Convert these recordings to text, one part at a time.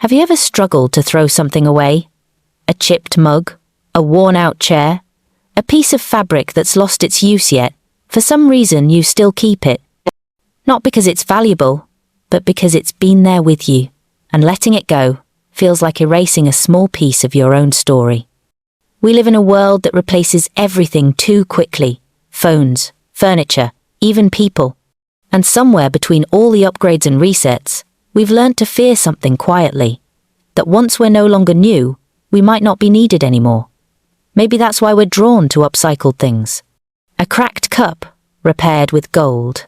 Have you ever struggled to throw something away? A chipped mug? A worn-out chair? A piece of fabric that's lost its use yet, for some reason you still keep it. Not because it's valuable, but because it's been there with you, and letting it go feels like erasing a small piece of your own story. We live in a world that replaces everything too quickly: phones, furniture, even people. And somewhere between all the upgrades and resets, we've learned to fear something quietly, that once we're no longer new, we might not be needed anymore. Maybe that's why we're drawn to upcycled things. A cracked cup, repaired with gold.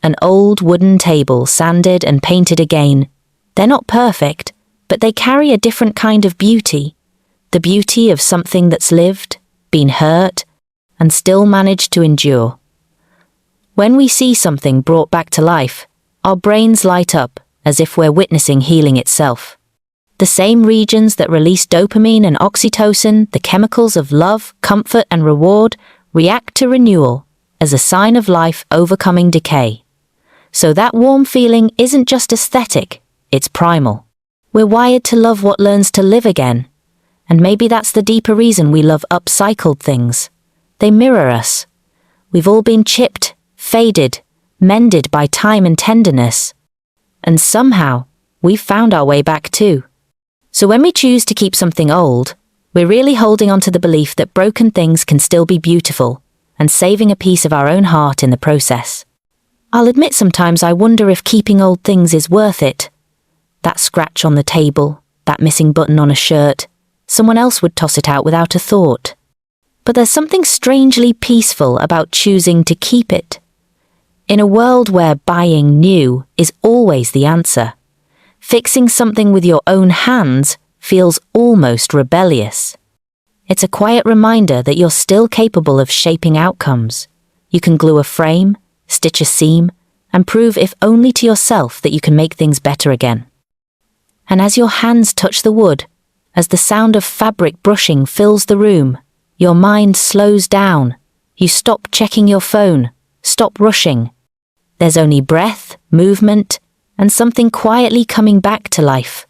An old wooden table, sanded and painted again. They're not perfect, but they carry a different kind of beauty. The beauty of something that's lived, been hurt, and still managed to endure. When we see something brought back to life, our brains light up as if we're witnessing healing itself. The same regions that release dopamine and oxytocin, the chemicals of love, comfort, and reward, react to renewal as a sign of life overcoming decay. So that warm feeling isn't just aesthetic, it's primal. We're wired to love what learns to live again. And maybe that's the deeper reason we love upcycled things. They mirror us. We've all been chipped, faded, mended by time and tenderness. And somehow, we've found our way back too. So when we choose to keep something old, we're really holding on to the belief that broken things can still be beautiful, and saving a piece of our own heart in the process. I'll admit sometimes I wonder if keeping old things is worth it. That scratch on the table, that missing button on a shirt, someone else would toss it out without a thought. But there's something strangely peaceful about choosing to keep it. In a world where buying new is always the answer, fixing something with your own hands feels almost rebellious. It's a quiet reminder that you're still capable of shaping outcomes. You can glue a frame, stitch a seam, and prove if only to yourself that you can make things better again. And as your hands touch the wood, as the sound of fabric brushing fills the room, your mind slows down. You stop checking your phone, stop rushing. There's only breath, movement, and something quietly coming back to life.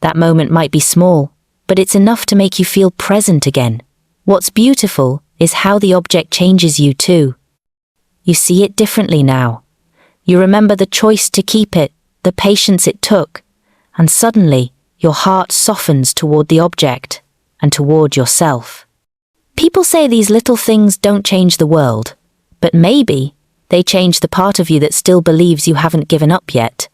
That moment might be small, but it's enough to make you feel present again. What's beautiful is how the object changes you too. You see it differently now. You remember the choice to keep it, the patience it took, and suddenly your heart softens toward the object and toward yourself. People say these little things don't change the world, but maybe they change the part of you that still believes you haven't given up yet.